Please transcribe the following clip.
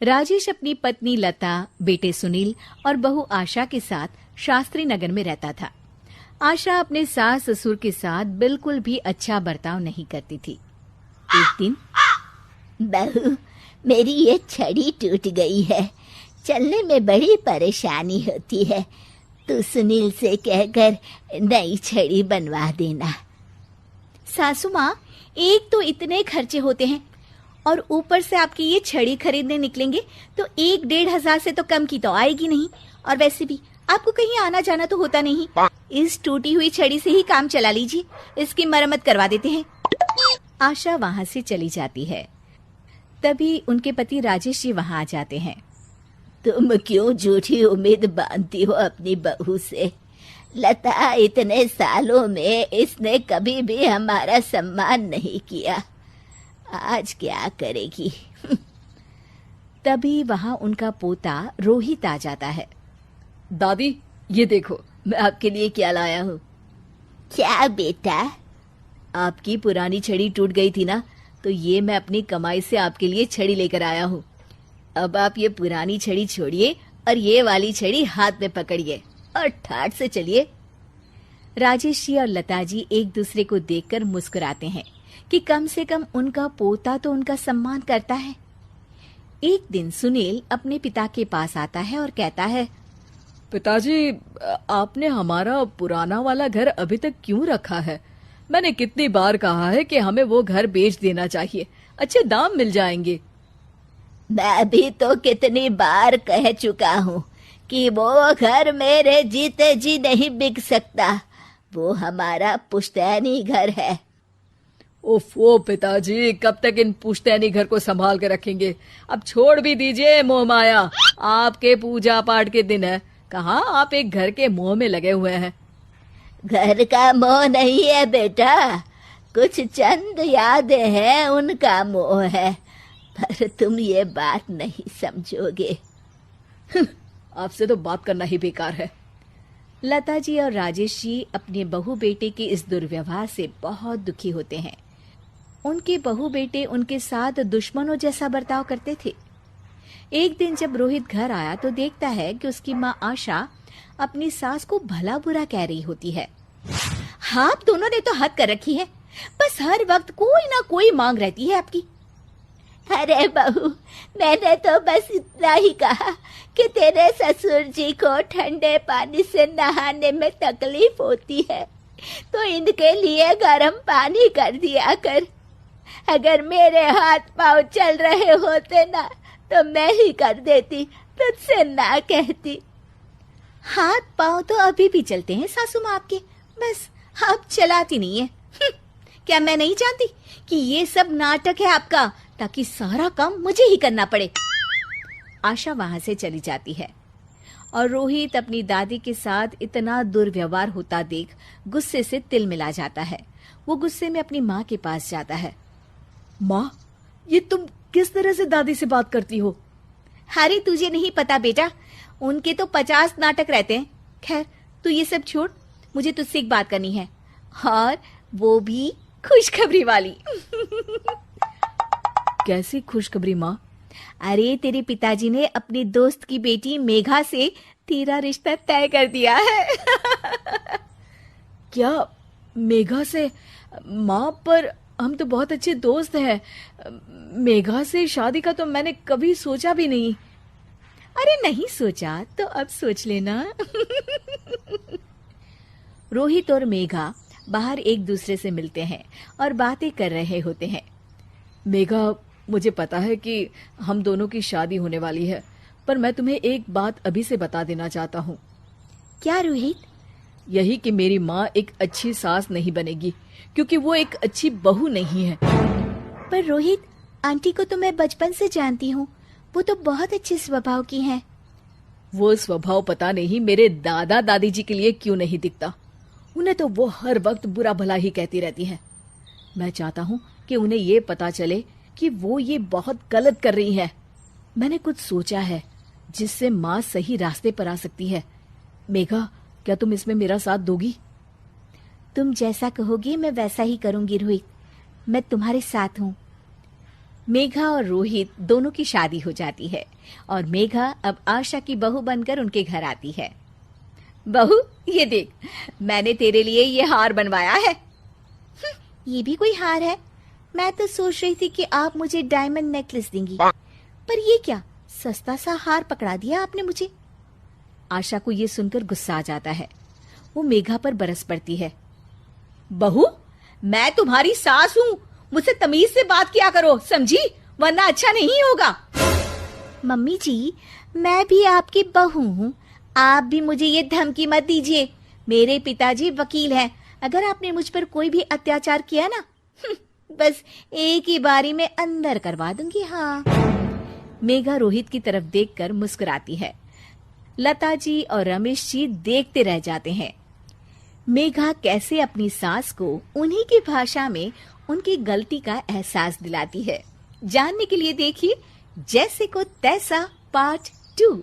राजेश अपनी पत्नी लता, बेटे सुनील और बहू आशा के साथ शास्त्री नगर में रहता था। आशा अपने सास ससुर के साथ बिल्कुल भी अच्छा बर्ताव नहीं करती थी। एक दिन, बहू, मेरी ये छड़ी टूट गई है, चलने में बड़ी परेशानी होती है। तू सुनील से कहकर नई छड़ी बनवा देना। सासू माँ, एक तो इतने खर्चे होते हैं और ऊपर से आपकी ये छड़ी खरीदने निकलेंगे तो 1-1.5 हजार से तो कम की तो आएगी नहीं। और वैसे भी आपको कहीं आना जाना तो होता नहीं। इस टूटी हुई छड़ी से ही काम चला लीजिए, इसकी मरम्मत करवा देते हैं। आशा वहाँ से चली जाती है। तभी उनके पति राजेश जी वहाँ आ जाते हैं। तुम क्यों झूठी उम्मीद बांधती हो अपनी बहू से? लता इतने सालों में इसने कभी भी हमारा सम्मान नहीं किया, आज क्या करेगी? तभी वहाँ उनका पोता रोहित आ जाता है। दादी, ये देखो मैं आपके लिए क्या लाया हूँ। क्या बेटा? आपकी पुरानी छड़ी टूट गई थी ना, तो ये मैं अपनी कमाई से आपके लिए छड़ी लेकर आया हूँ। अब आप ये पुरानी छड़ी छोड़िए और ये वाली छड़ी हाथ में पकड़िए और ठाठ से चलिए। राजेश जी और लता जी एक दूसरे को देखकर मुस्कुराते हैं कि कम से कम उनका पोता तो उनका सम्मान करता है। एक दिन सुनील अपने पिता के पास आता है और कहता है, पिताजी, आपने हमारा पुराना वाला घर अभी तक क्यों रखा है? मैंने कितनी बार कहा है कि हमें वो घर बेच देना चाहिए, अच्छे दाम मिल जाएंगे। मैं भी तो कितनी बार कह चुका हूँ कि वो घर मेरे जीते जी नहीं बिक सकता, वो हमारा पुश्तैनी घर है। ओफो पिताजी, कब तक इन पुश्तैनी घर को संभाल के रखेंगे? अब छोड़ भी दीजिए मोह माया, आपके पूजा पाठ के दिन है, कहाँ आप एक घर के मोह में लगे हुए हैं। घर का मोह नहीं है बेटा, कुछ चंद यादें हैं, उनका मोह है, पर तुम ये बात नहीं समझोगे। आपसे तो बात करना ही बेकार है। लता जी और राजेश जी अपने बहू बेटे के इस दुर्व्यवहार से बहुत दुखी होते हैं। उनके बहू बेटे उनके साथ दुश्मनों जैसा बर्ताव करते थे। एक दिन जब रोहित घर आया तो देखता है कि उसकी माँ आशा अपनी सास को भला बुरा कह रही होती है। आप दोनों ने तो हद कर रखी है, बस हर वक्त कोई ना कोई मांग रहती है आपकी। अरे बहू, मैंने तो बस इतना ही कहा कि तेरे ससुर जी को ठंडे पानी से नहाने में तकलीफ होती है, तो इनके लिए गर्म पानी कर दिया कर। अगर मेरे हाथ पांव चल रहे होते ना तो मैं ही कर देती, तुझसे ना कहती। हाथ पांव तो अभी भी चलते हैं सासू माँ आपके, बस आप चलाती नहीं है। क्या मैं नहीं जानती कि ये सब नाटक है आपका, ताकि सारा काम मुझे ही करना पड़े। आशा वहां से चली जाती है और रोहित अपनी दादी के साथ इतना दुर्व्यवहार होता देख गुस्से से तिल मिला जाता है। वो गुस्से में अपनी माँ के पास जाता है। माँ, ये तुम किस तरह से दादी से बात करती हो? अरे तुझे नहीं पता बेटा, उनके तो 50 नाटक रहते हैं। खैर तू ये सब छोड़, मुझे तुझसे एक बात करनी है, और वो भी खुशखबरी वाली। कैसी खुशखबरी माँ? अरे तेरे पिताजी ने अपनी दोस्त की बेटी मेघा से तेरा रिश्ता तय कर दिया है। क्या मेघा से? माँ, पर हम तो बहुत अच्छे दोस्त हैं। मेघा से शादी का तो मैंने कभी सोचा भी नहीं। अरे नहीं सोचा तो अब सोच लेना। रोहित और मेघा बाहर एक दूसरे से मिलते हैं और बातें कर रहे होते हैं। मेघा, मुझे पता है कि हम दोनों की शादी होने वाली है, पर मैं तुम्हें एक बात अभी से बता देना चाहता हूँ। क्या रोहित? यही कि मेरी माँ एक अच्छी सास नहीं बनेगी, क्योंकि वो एक अच्छी बहू नहीं है। पर रोहित, आंटी को तो मैं बचपन से जानती हूँ, वो तो बहुत अच्छे स्वभाव की हैं। वो स्वभाव पता नहीं मेरे दादा दादी जी के लिए क्यों नहीं दिखता। उन्हें तो वो हर वक्त बुरा भला ही कहती रहती हैं। मैं चाहता हूँ कि उन्हें ये पता चले कि वो ये बहुत गलत कर रही है। मैंने कुछ सोचा है जिससे माँ सही रास्ते पर आ सकती है। मेघा, क्या तुम इसमें मेरा साथ दोगी? तुम जैसा कहोगी मैं वैसा ही करूंगी रोहित, मैं तुम्हारे साथ हूँ। मेघा और रोहित दोनों की शादी हो जाती है और मेघा अब आशा की बहू बनकर उनके घर आती है। बहू, ये देख, मैंने तेरे लिए ये हार बनवाया है। ये भी कोई हार है? मैं तो सोच रही थी कि आप मुझे डायमंड नेकलेस देंगी, पर ये क्या सस्ता सा हार पकड़ा दिया आपने मुझे। आशा को ये सुनकर गुस्सा आ जाता है। वो मेघा पर बरस पड़ती है। बहू, मैं तुम्हारी सास हूँ, मुझसे तमीज से बात किया करो, समझी? वरना अच्छा नहीं होगा। मम्मी जी, मैं भी आपकी बहू हूँ, आप भी मुझे ये धमकी मत दीजिए। मेरे पिताजी वकील हैं, अगर आपने मुझ पर कोई भी अत्याचार किया ना, बस एक ही बारी में अंदर करवा दूंगी। हाँ। मेघा रोहित की तरफ देखकर मुस्कुराती है। लता जी और रमेश जी देखते रह जाते हैं। मेघा कैसे अपनी सास को उन्हीं की भाषा में उनकी गलती का एहसास दिलाती है, जानने के लिए देखिए जैसे को तैसा पार्ट 2।